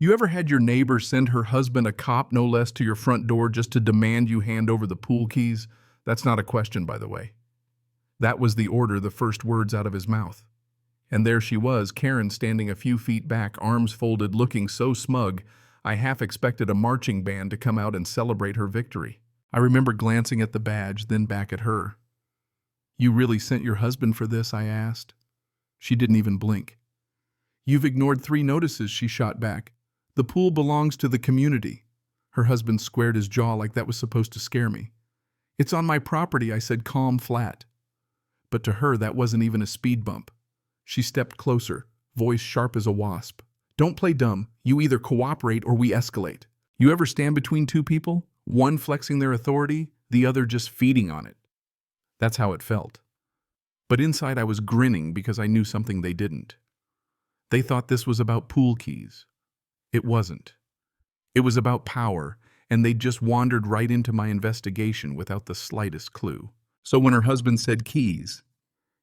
You ever had your neighbor send her husband a cop, no less, to your front door just to demand you hand over the pool keys? That's not a question, by the way. That was the order, the first words out of his mouth. And there she was, Karen, standing a few feet back, arms folded, looking so smug, I half expected a marching band to come out and celebrate her victory. I remember glancing at the badge, then back at her. "You really sent your husband for this?" I asked. She didn't even blink. "You've ignored 3 notices," she shot back. "The pool belongs to the community." Her husband squared his jaw like that was supposed to scare me. "It's on my property," I said, calm, flat. But to her, that wasn't even a speed bump. She stepped closer, voice sharp as a wasp. "Don't play dumb. You either cooperate or we escalate. You ever stand between 2 people? One flexing their authority, the other just feeding on it." That's how it felt. But inside I was grinning because I knew something they didn't. They thought this was about pool keys. It wasn't. It was about power, and they'd just wandered right into my investigation without the slightest clue. So when her husband said keys,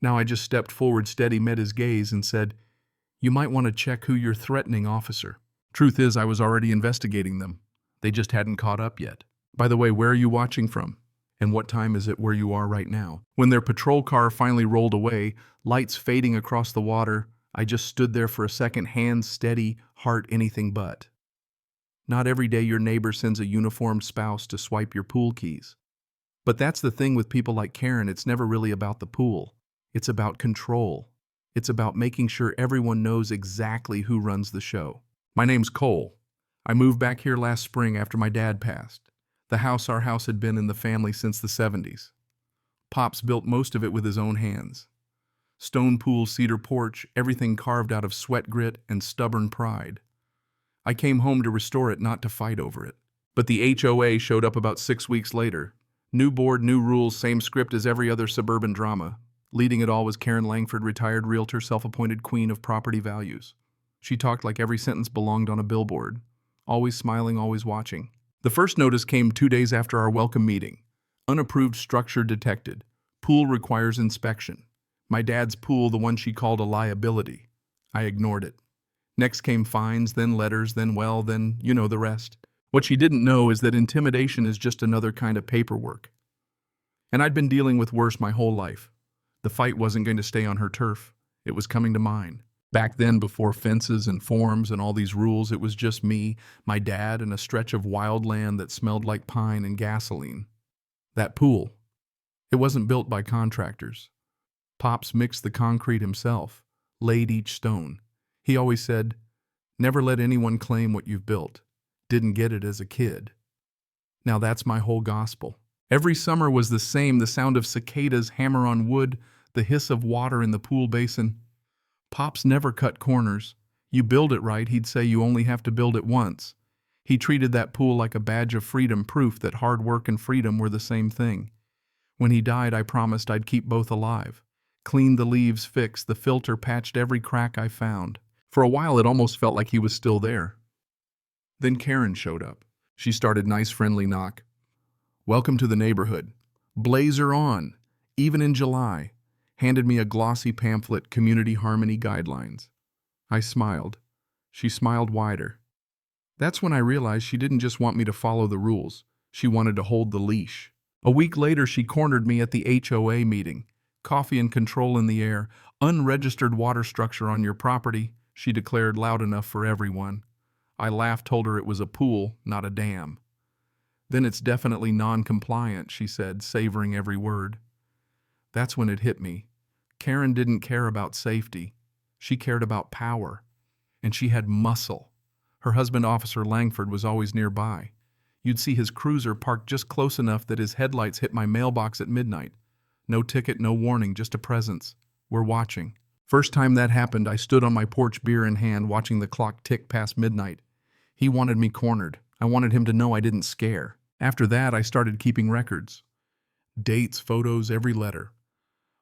now I just stepped forward steady, met his gaze, and said, "You might want to check who you're threatening, officer." Truth is, I was already investigating them. They just hadn't caught up yet. "By the way, where are you watching from? And what time is it where you are right now?" When their patrol car finally rolled away, lights fading across the water, I just stood there for a second, hands steady, heart anything but. Not every day your neighbor sends a uniformed spouse to swipe your pool keys. But that's the thing with people like Karen, it's never really about the pool. It's about control. It's about making sure everyone knows exactly who runs the show. My name's Cole. I moved back here last spring after my dad passed. Our house had been in the family since the 70s. Pops built most of it with his own hands. Stone pool, cedar porch, everything carved out of sweat grit and stubborn pride. I came home to restore it, not to fight over it. But the HOA showed up about 6 weeks later. New board, new rules, same script as every other suburban drama. Leading it all was Karen Langford, retired realtor, self-appointed queen of property values. She talked like every sentence belonged on a billboard. Always smiling, always watching. The first notice came 2 days after our welcome meeting. Unapproved structure detected. Pool requires inspection. My dad's pool, the one she called a liability. I ignored it. Next came fines, then letters, then you know the rest. What she didn't know is that intimidation is just another kind of paperwork. And I'd been dealing with worse my whole life. The fight wasn't going to stay on her turf. It was coming to mine. Back then, before fences and forms and all these rules, it was just me, my dad, and a stretch of wild land that smelled like pine and gasoline. That pool. It wasn't built by contractors. Pops mixed the concrete himself, laid each stone. He always said, "Never let anyone claim what you've built. Didn't get it as a kid." Now that's my whole gospel. Every summer was the same, the sound of cicadas hammer on wood, the hiss of water in the pool basin. Pops never cut corners. You build it right, he'd say you only have to build it once. He treated that pool like a badge of freedom, proof that hard work and freedom were the same thing. When he died, I promised I'd keep both alive. Cleaned the leaves, fixed the filter, patched every crack I found. For a while, it almost felt like he was still there. Then Karen showed up. She started nice, friendly knock. "Welcome to the neighborhood. Blazer on, even in July." Handed me a glossy pamphlet, Community Harmony Guidelines. I smiled. She smiled wider. That's when I realized she didn't just want me to follow the rules. She wanted to hold the leash. A week later, she cornered me at the HOA meeting. "Coffee and control in the air. Unregistered water structure on your property," she declared loud enough for everyone. I laughed, told her it was a pool, not a dam. "Then it's definitely non-compliant," she said, savoring every word. That's when it hit me. Karen didn't care about safety. She cared about power. And she had muscle. Her husband, Officer Langford, was always nearby. You'd see his cruiser parked just close enough that his headlights hit my mailbox at midnight. No ticket, no warning, just a presence. We're watching. First time that happened, I stood on my porch, beer in hand, watching the clock tick past midnight. He wanted me cornered. I wanted him to know I didn't scare. After that, I started keeping records. Dates, photos, every letter.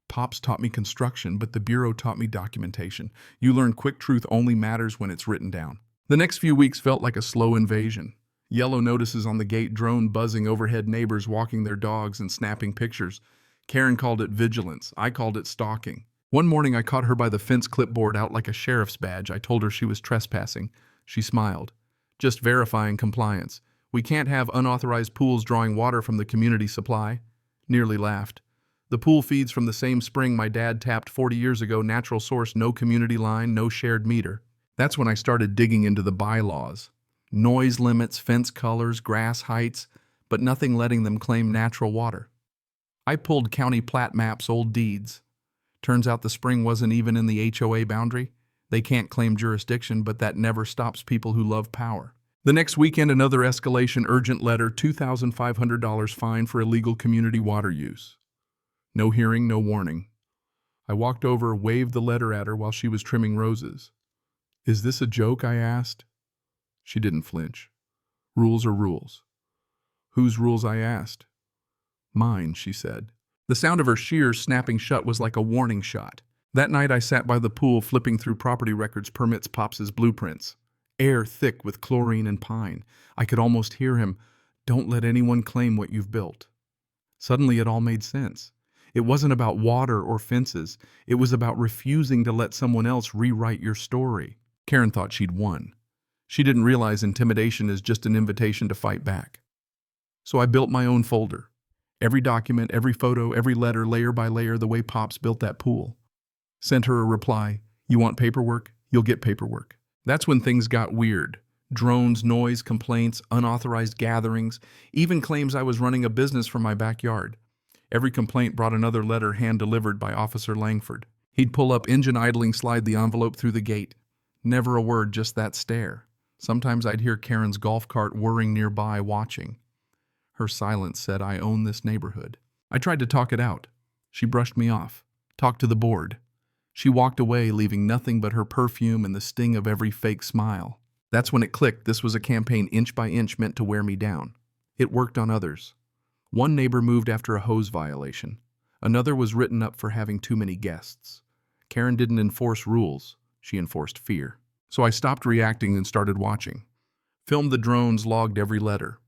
Pops taught me construction, but the Bureau taught me documentation. You learn quick truth only matters when it's written down. The next few weeks felt like a slow invasion. Yellow notices on the gate, drone buzzing overhead, neighbors walking their dogs and snapping pictures. Karen called it vigilance. I called it stalking. One morning I caught her by the fence, clipboard out like a sheriff's badge. I told her she was trespassing. She smiled. Just verifying compliance. We can't have unauthorized pools drawing water from the community supply. Nearly laughed. The pool feeds from the same spring my dad tapped 40 years ago, natural source, no community line, no shared meter. That's when I started digging into the bylaws. Noise limits, fence colors, grass heights, but nothing letting them claim natural water. I pulled county plat maps, old deeds. Turns out the spring wasn't even in the HOA boundary. They can't claim jurisdiction, but that never stops people who love power. The next weekend, another escalation, urgent letter, $2,500 fine for illegal community water use. No hearing, no warning. I walked over, waved the letter at her while she was trimming roses. "Is this a joke?" I asked. She didn't flinch. "Rules are rules." "Whose rules?" I asked. "Mine," she said. The sound of her shears snapping shut was like a warning shot. That night I sat by the pool flipping through property records, permits, Pops' blueprints. Air thick with chlorine and pine. I could almost hear him, "Don't let anyone claim what you've built." Suddenly it all made sense. It wasn't about water or fences. It was about refusing to let someone else rewrite your story. Karen thought she'd won. She didn't realize intimidation is just an invitation to fight back. So I built my own folder. Every document, every photo, every letter, layer by layer, the way Pops built that pool. Sent her a reply. "You want paperwork? You'll get paperwork." That's when things got weird. Drones, noise, complaints, unauthorized gatherings, even claims I was running a business from my backyard. Every complaint brought another letter hand-delivered by Officer Langford. He'd pull up, engine idling, slide the envelope through the gate. Never a word, just that stare. Sometimes I'd hear Karen's golf cart whirring nearby, watching. Her silence said, "I own this neighborhood." I tried to talk it out. She brushed me off. "Talk to the board." She walked away, leaving nothing but her perfume and the sting of every fake smile. That's when it clicked. This was a campaign inch by inch meant to wear me down. It worked on others. One neighbor moved after a hose violation. Another was written up for having too many guests. Karen didn't enforce rules. She enforced fear. So I stopped reacting and started watching. Filmed the drones, logged every letter.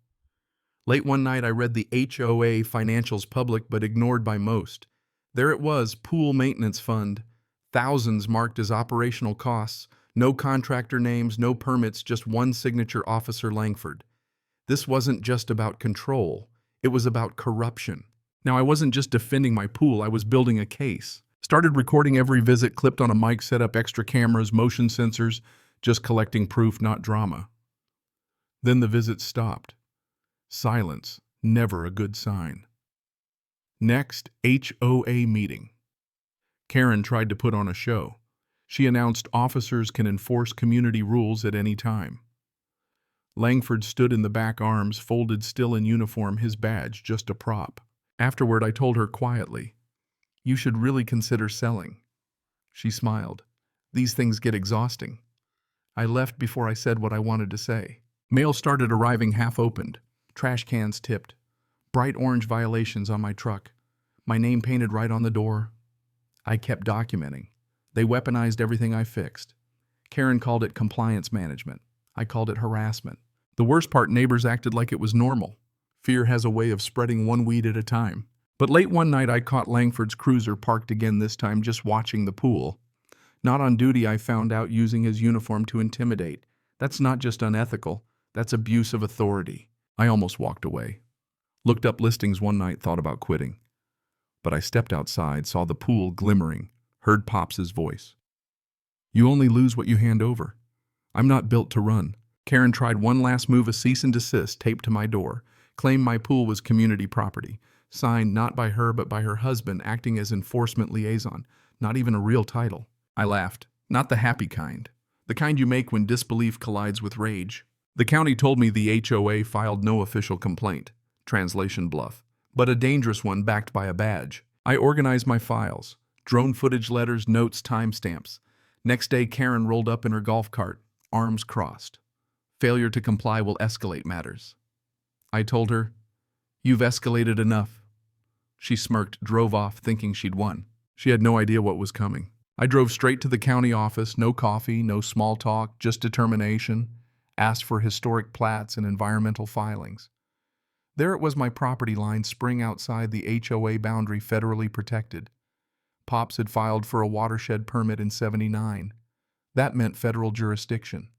Late one night, I read the HOA financials, public but ignored by most. There it was, pool maintenance fund. Thousands marked as operational costs. No contractor names, no permits, just one signature, Officer Langford. This wasn't just about control. It was about corruption. Now, I wasn't just defending my pool, I was building a case. Started recording every visit, clipped on a mic, set up extra cameras, motion sensors, just collecting proof, not drama. Then the visits stopped. Silence, never a good sign. Next, HOA meeting. Karen tried to put on a show. She announced officers can enforce community rules at any time. Langford stood in the back, arms folded, still in uniform, his badge just a prop. Afterward, I told her quietly, "You should really consider selling." She smiled. "These things get exhausting." I left before I said what I wanted to say. Mail started arriving, half opened. Trash cans tipped. Bright orange violations on my truck. My name painted right on the door. I kept documenting. They weaponized everything I fixed. Karen called it compliance management. I called it harassment. The worst part, neighbors acted like it was normal. Fear has a way of spreading one weed at a time. But late one night, I caught Langford's cruiser parked again, this time just watching the pool. Not on duty, I found out, using his uniform to intimidate. That's not just unethical, that's abuse of authority. I almost walked away. Looked up listings one night, thought about quitting. But I stepped outside, saw the pool glimmering, heard Pops' voice. "You only lose what you hand over. I'm not built to run." Karen tried one last move, a cease and desist taped to my door. Claimed my pool was community property. Signed not by her but by her husband, acting as enforcement liaison. Not even a real title. I laughed. Not the happy kind. The kind you make when disbelief collides with rage. The county told me the HOA filed no official complaint. Translation: bluff. But a dangerous one backed by a badge. I organized my files. Drone footage, letters, notes, timestamps. Next day, Karen rolled up in her golf cart, arms crossed. Failure to comply will escalate matters. I told her, "You've escalated enough." She smirked, drove off, thinking she'd won. She had no idea what was coming. I drove straight to the county office, no coffee, no small talk, just determination. Asked for historic plats and environmental filings. There it was, my property line, spring outside the HOA boundary, federally protected. Pops had filed for a watershed permit in '79. That meant federal jurisdiction.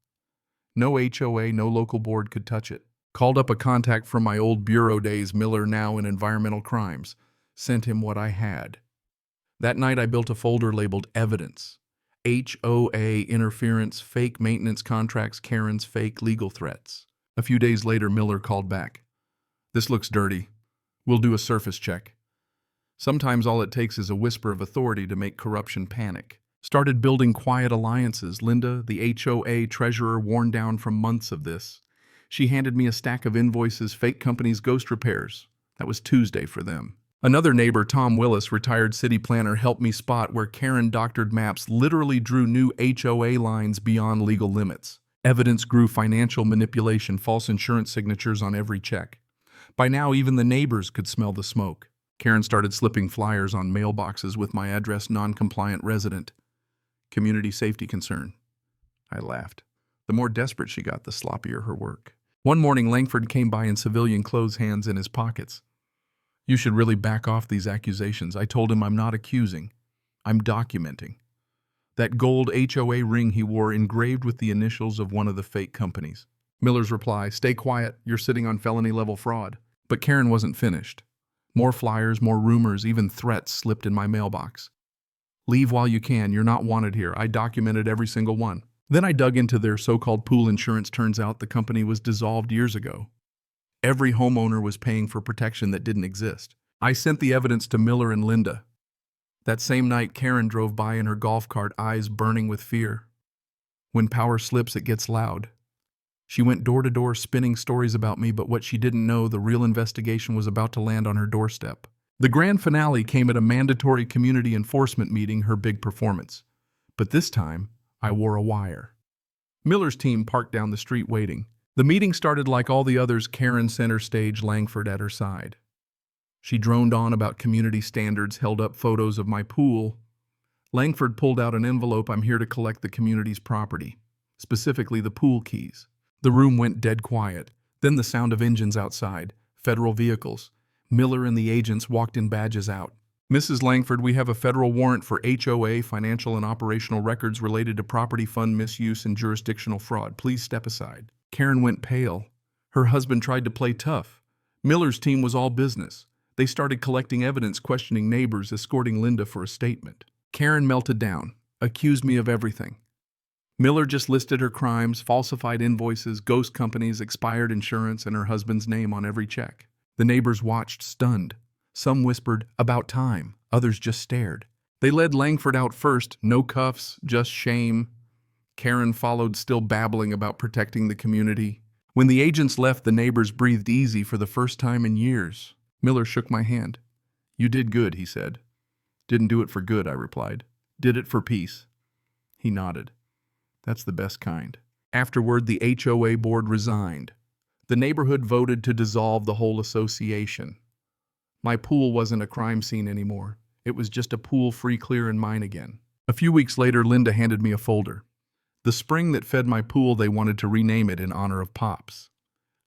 No HOA, no local board could touch it. Called up a contact from my old bureau days, Miller, now in environmental crimes. Sent him what I had. That night I built a folder labeled Evidence. HOA interference, fake maintenance contracts, Karen's fake legal threats. A few days later, Miller called back. This looks dirty. We'll do a surface check. Sometimes all it takes is a whisper of authority to make corruption panic. Started building quiet alliances. Linda, the HOA treasurer, worn down from months of this. She handed me a stack of invoices, fake companies, ghost repairs. That was Tuesday for them. Another neighbor, Tom Willis, retired city planner, helped me spot where Karen doctored maps literally drew new HOA lines beyond legal limits. Evidence grew: financial manipulation, false insurance signatures on every check. By now, even the neighbors could smell the smoke. Karen started slipping flyers on mailboxes with my address: non-compliant resident. Community safety concern. I laughed. The more desperate she got, the sloppier her work. One morning, Langford came by in civilian clothes, hands in his pockets. You should really back off these accusations. I told him I'm not accusing. I'm documenting. That gold HOA ring he wore engraved with the initials of one of the fake companies. Miller's reply: stay quiet, you're sitting on felony-level fraud. But Karen wasn't finished. More flyers, more rumors, even threats slipped in my mailbox. Leave while you can, you're not wanted here. I documented every single one. Then I dug into their so-called pool insurance. Turns out the company was dissolved years ago. Every homeowner was paying for protection that didn't exist. I sent the evidence to Miller and Linda. That same night, Karen drove by in her golf cart, eyes burning with fear. When power slips, it gets loud. She went door to door spinning stories about me, but what she didn't know, the real investigation was about to land on her doorstep. The grand finale came at a mandatory community enforcement meeting, her big performance. But this time, I wore a wire. Miller's team parked down the street waiting. The meeting started like all the others, Karen center stage, Langford at her side. She droned on about community standards, held up photos of my pool. Langford pulled out an envelope. I'm here to collect the community's property, specifically the pool keys. The room went dead quiet. Then the sound of engines outside, federal vehicles. Miller and the agents walked in, badges out. Mrs. Langford, we have a federal warrant for HOA financial and operational records related to property fund misuse and jurisdictional fraud. Please step aside. Karen went pale. Her husband tried to play tough. Miller's team was all business. They started collecting evidence, questioning neighbors, escorting Linda for a statement. Karen melted down, accused me of everything. Miller just listed her crimes: falsified invoices, ghost companies, expired insurance, and her husband's name on every check. The neighbors watched, stunned. Some whispered, about time. Others just stared. They led Langford out first. No cuffs, just shame. Karen followed, still babbling about protecting the community. When the agents left, the neighbors breathed easy for the first time in years. Miller shook my hand. You did good, he said. Didn't do it for good, I replied. Did it for peace. He nodded. That's the best kind. Afterward, the HOA board resigned. The neighborhood voted to dissolve the whole association. My pool wasn't a crime scene anymore. It was just a pool, free, clear, and mine again. A few weeks later, Linda handed me a folder. The spring that fed my pool, they wanted to rename it in honor of Pops.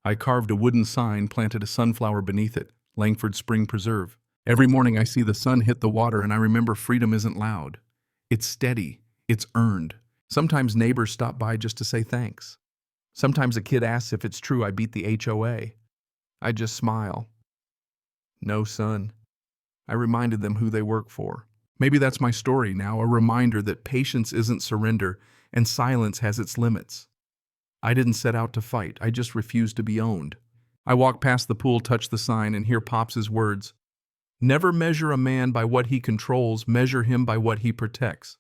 I carved a wooden sign, planted a sunflower beneath it, Langford Spring Preserve. Every morning I see the sun hit the water and I remember freedom isn't loud. It's steady. It's earned. Sometimes neighbors stop by just to say thanks. Sometimes a kid asks if it's true I beat the HOA. I just smile. No, son. I reminded them who they work for. Maybe that's my story now, a reminder that patience isn't surrender and silence has its limits. I didn't set out to fight. I just refused to be owned. I walk past the pool, touch the sign, and hear Pops' words. Never measure a man by what he controls, measure him by what he protects.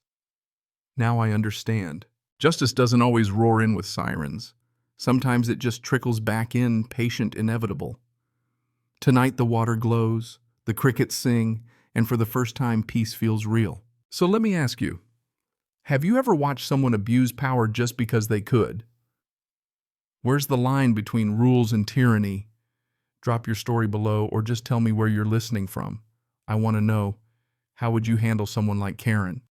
Now I understand. Justice doesn't always roar in with sirens. Sometimes it just trickles back in, patient, inevitable. Tonight the water glows, the crickets sing, and for the first time peace feels real. So let me ask you, have you ever watched someone abuse power just because they could? Where's the line between rules and tyranny? Drop your story below or just tell me where you're listening from. I want to know, how would you handle someone like Karen?